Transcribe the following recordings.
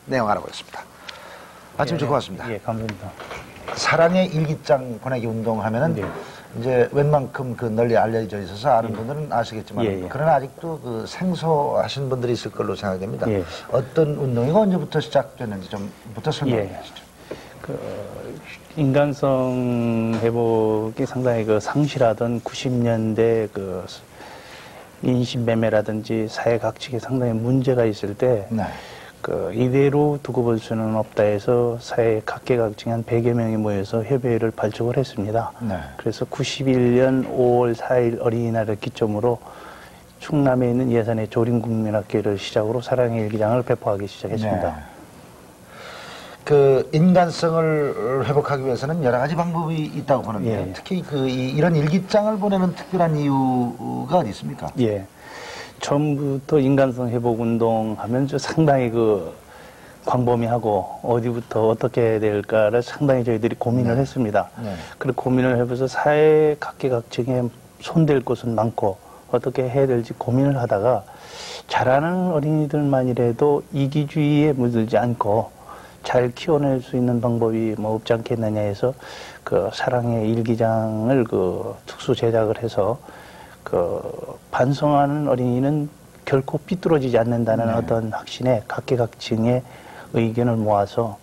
내용 알아보겠습니다. 아침 좋고 왔습니다. 예, 감사합니다. 사랑의 일기장 보내기 운동 하면은 이제 웬만큼 그 널리 알려져 있어서 아는 분들은 아시겠지만 그러나 아직도 그 생소하신 분들이 있을 걸로 생각됩니다. 어떤 운동이고 언제부터 시작됐는지 좀부터 설명해 주시죠. 인간성 회복이 상당히 그 상실하던 90년대 그 인신매매라든지 사회 각축에 상당히 문제가 있을 때 이대로 두고 볼 수는 없다 해서 사회 각계각층 한 100여 명이 모여서 협의회를 발족을 했습니다. 그래서 91년 5월 4일 어린이날을 기점으로 충남에 있는 예산의 조림국민학교를 시작으로 사랑의 일기장을 배포하기 시작했습니다. 그 인간성을 회복하기 위해서는 여러 가지 방법이 있다고 보는데 특히 이런 일기장을 보내는 특별한 이유가 어디 있습니까? 처음부터 인간성 회복 운동 하면 상당히 광범위하고 어디부터 어떻게 해야 될까를 상당히 저희들이 고민을 했습니다. 그리고 고민을 해보서 사회 각계각층에 손댈 곳은 많고 어떻게 해야 될지 고민을 하다가 자라는 어린이들만이라도 이기주의에 물들지 않고 잘 키워낼 수 있는 방법이 없지 않겠느냐 해서 사랑의 일기장을 특수 제작을 해서 반성하는 어린이는 결코 삐뚤어지지 않는다는 어떤 확신에 각계각층의 의견을 모아서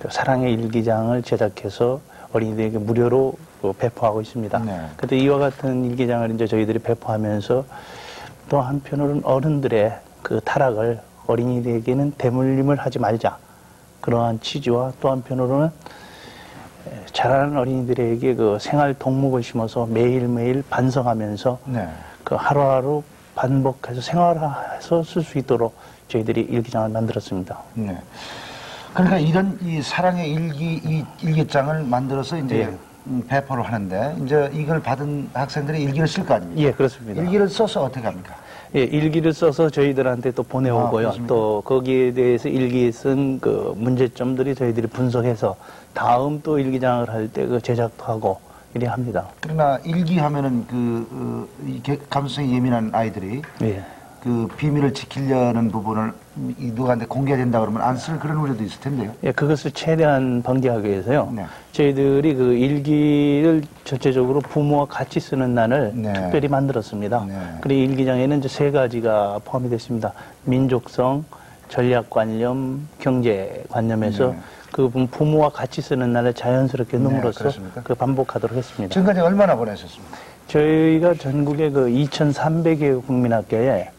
사랑의 일기장을 제작해서 어린이들에게 무료로 배포하고 있습니다. 그런데 이와 같은 일기장을 이제 저희들이 배포하면서 또 한편으로는 어른들의 타락을 어린이들에게는 대물림을 하지 말자. 그러한 취지와 또 한편으로는 자라는 어린이들에게 생활 동목을 심어서 매일매일 반성하면서 하루하루 반복해서 생활해서 쓸 수 있도록 저희들이 일기장을 만들었습니다. 그러니까 이런 이 사랑의 일기장을 만들어서 이제 배포를 하는데 이제 이걸 받은 학생들이 일기를 쓸 거 아닙니까? 그렇습니다. 일기를 써서 어떻게 합니까? 일기를 써서 저희들한테 또 보내오고요. 또 거기에 대해서 일기에 쓴 문제점들이 저희들이 분석해서 다음 또 일기장을 할 때 제작도 하고 이래 합니다. 그러나 일기하면은 감수성이 예민한 아이들이 비밀을 지키려는 부분을 누구한테 공개된다 그러면 안 쓸 그런 우려도 있을 텐데요. 그것을 최대한 방지하기 위해서요. 저희들이 일기를 전체적으로 부모와 같이 쓰는 날을 특별히 만들었습니다. 그리고 일기장에는 이제 3가지가 포함이 됐습니다. 민족성, 전략관념, 경제관념에서 부모와 같이 쓰는 날을 자연스럽게 넣음으로써 반복하도록 했습니다. 지금까지 얼마나 보내셨습니까? 저희가 전국에 2,300여 국민학교에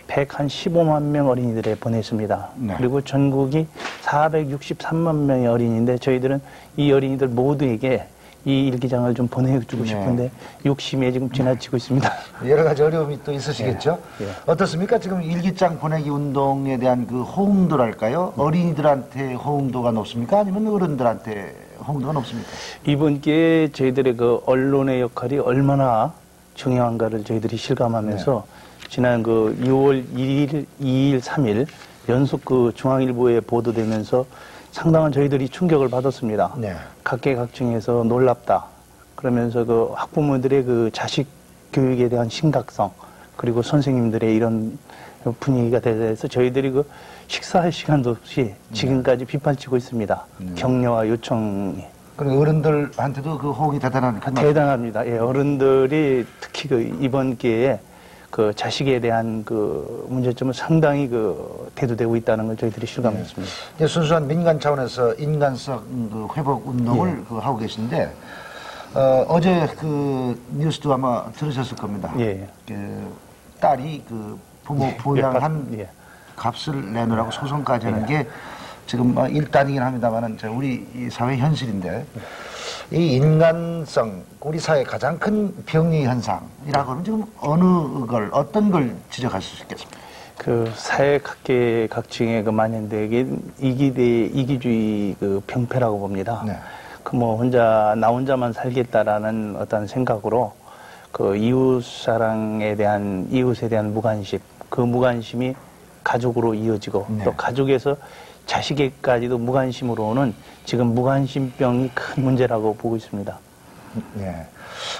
115만 명 어린이들에 보냈습니다. 그리고 전국이 463만 명의 어린이인데 저희들은 이 어린이들 모두에게 이 일기장을 좀 보내주고 싶은데 욕심에 지금 지나치고 있습니다. 여러 가지 어려움이 또 있으시겠죠? 어떻습니까? 지금 일기장 보내기 운동에 대한 호응도랄까요? 어린이들한테 호응도가 높습니까? 아니면 어른들한테 호응도가 높습니까? 이번 기회에 저희들의 언론의 역할이 얼마나 중요한가를 저희들이 실감하면서 지난 6월 1일, 2일, 3일 연속 중앙일보에 보도되면서 상당한 저희들이 충격을 받았습니다. 각계각층에서 놀랍다. 그러면서 학부모들의 자식 교육에 대한 심각성 그리고 선생님들의 이런 분위기가 대해서 저희들이 식사할 시간도 없이 지금까지 빗발치고 있습니다. 격려와 요청이. 그리고 어른들한테도 호응이 대단합니다. 어른들이 특히 이번 기회에 자식에 대한 문제점은 상당히 대두되고 있다는 걸 저희들이 실감했습니다. 순수한 민간 차원에서 인간성 회복 운동을 하고 계신데 어제 뉴스도 아마 들으셨을 겁니다. 딸이 부모 부양한 값을 내놓으라고 소송까지 하는 게 지금 일단이긴 합니다만은 우리 이 사회 현실인데 이 인간성, 우리 사회의 가장 큰 병리 현상이라고 하면 지금 어떤 걸 지적할 수 있겠습니까? 사회 각계각층에 만연되긴 이기주의 병폐라고 봅니다. 나 혼자만 살겠다라는 어떤 생각으로 이웃에 대한 무관심, 무관심이 가족으로 이어지고 또 가족에서 자식에까지도 무관심으로 오는 지금 무관심병이 큰 문제라고 보고 있습니다.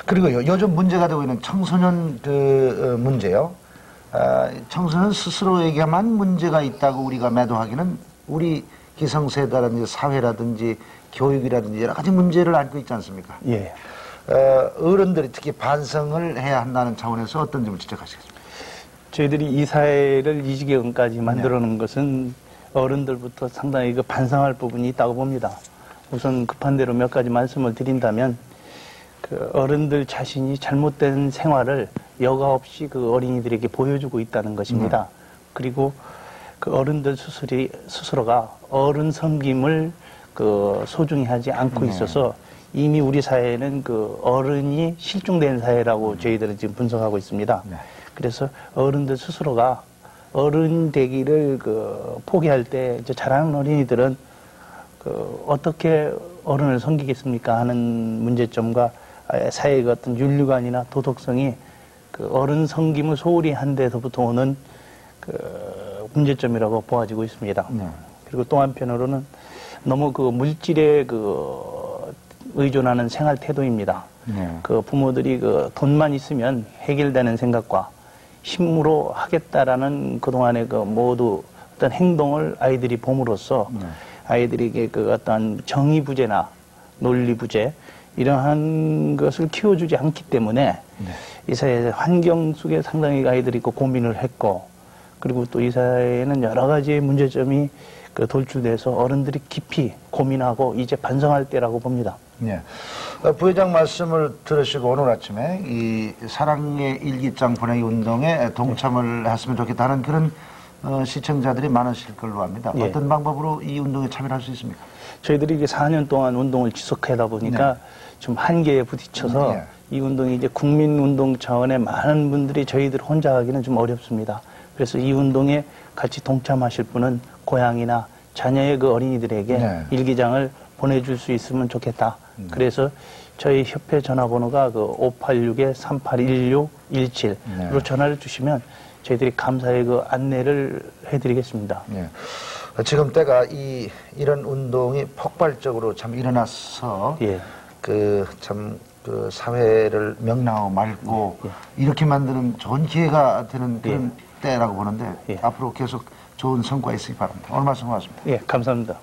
그리고 요즘 문제가 되고 있는 청소년 문제요. 청소년 스스로에게만 문제가 있다고 우리가 매도하기는 우리 기성세대라든지 사회라든지 교육이라든지 여러 가지 문제를 안고 있지 않습니까? 예. 어른들이 특히 반성을 해야 한다는 차원에서 어떤 점을 지적하시겠습니까? 저희들이 이 사회를 이 지경까지 만들어 놓은 것은 어른들부터 상당히 그 반성할 부분이 있다고 봅니다. 우선 급한 대로 몇 가지 말씀을 드린다면, 그 어른들 자신이 잘못된 생활을 여과 없이 그 어린이들에게 보여주고 있다는 것입니다. 그리고 그 어른들 스스로가 어른 섬김을 그 소중히 하지 않고 있어서 이미 우리 사회는 그 어른이 실종된 사회라고 저희들은 지금 분석하고 있습니다. 그래서 어른들 스스로가 어른 되기를 그 포기할 때 이제 자라는 어린이들은 그 어떻게 어른을 섬기겠습니까 하는 문제점과 사회의 어떤 윤리관이나 도덕성이 그 어른 섬김을 소홀히 한 데서부터 오는 그 문제점이라고 보아지고 있습니다. 그리고 또 한편으로는 너무 그 물질에 그 의존하는 생활 태도입니다. 그 부모들이 그 돈만 있으면 해결되는 생각과 힘으로 하겠다라는 그동안의 그 모두 어떤 행동을 아이들이 봄으로써 아이들에게 그 어떤 정의 부재나 논리 부재 이러한 것을 키워주지 않기 때문에 이 사회 환경 속에 상당히 아이들이 그 고민을 했고, 그리고 또 이 사회에는 여러 가지 문제점이 그 돌출돼서 어른들이 깊이 고민하고 이제 반성할 때라고 봅니다. 네. 부회장 말씀을 들으시고 오늘 아침에 이 사랑의 일기장 보내기 운동에 동참을 했으면 좋겠다는 그런 시청자들이 많으실 걸로 합니다. 어떤 방법으로 이 운동에 참여할 수 있습니까? 저희들이 이게 4년 동안 운동을 지속하다 보니까 좀 한계에 부딪혀서 이 운동이 이제 국민운동 차원의 많은 분들이 저희들 혼자 하기는 좀 어렵습니다. 그래서 이 운동에 같이 동참하실 분은 고향이나 자녀의 그 어린이들에게 일기장을 보내줄 수 있으면 좋겠다. 그래서 저희 협회 전화번호가 그 586-3816-17로 전화를 주시면 저희들이 감사의 그 안내를 해드리겠습니다. 지금 때가 이런 운동이 폭발적으로 참 일어나서 그 사회를 명랑하고 맑고 이렇게 만드는 좋은 기회가 되는 그런 때라고 보는데 앞으로 계속 좋은 성과 있으기 바랍니다. 오늘 말씀 고맙습니다. 예, 감사합니다.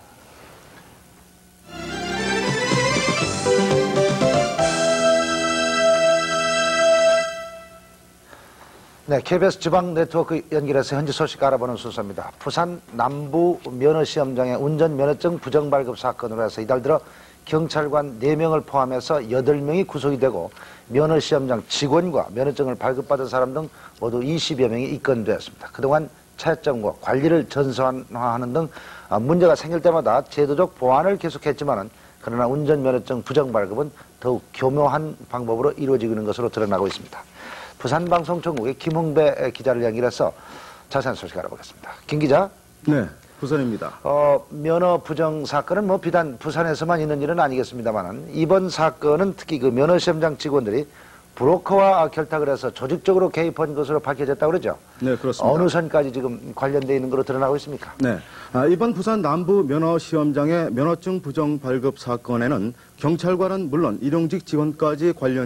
네, KBS 지방 네트워크 연결해서 현지 소식 알아보는 순서입니다. 부산 남부 면허시험장의 운전면허증 부정 발급 사건으로 해서 이달 들어 경찰관 4명을 포함해서 8명이 구속이 되고 면허시험장 직원과 면허증을 발급받은 사람 등 모두 20여 명이 입건되었습니다. 그동안 차였정보 관리를 전산화하는 등 문제가 생길 때마다 제도적 보완을 계속했지만은 그러나 운전면허증 부정 발급은 더욱 교묘한 방법으로 이루어지는 것으로 드러나고 있습니다. 부산방송총국의 김홍배 기자를 연결해서 자세한 소식 알아보겠습니다. 김 기자. 네, 부산입니다. 면허 부정 사건은 뭐 비단 부산에서만 있는 일은 아니겠습니다만 이번 사건은 특히 그 면허시험장 직원들이 브로커와 결탁을 해서 조직적으로 개입한 것으로 밝혀졌다고 그러죠? 네, 그렇습니다. 어느 선까지 지금 관련되어 있는 것으로 드러나고 있습니까? 네, 이번 부산 남부 면허시험장의 면허증 부정 발급 사건에는 경찰관은 물론 일용직 직원까지 관련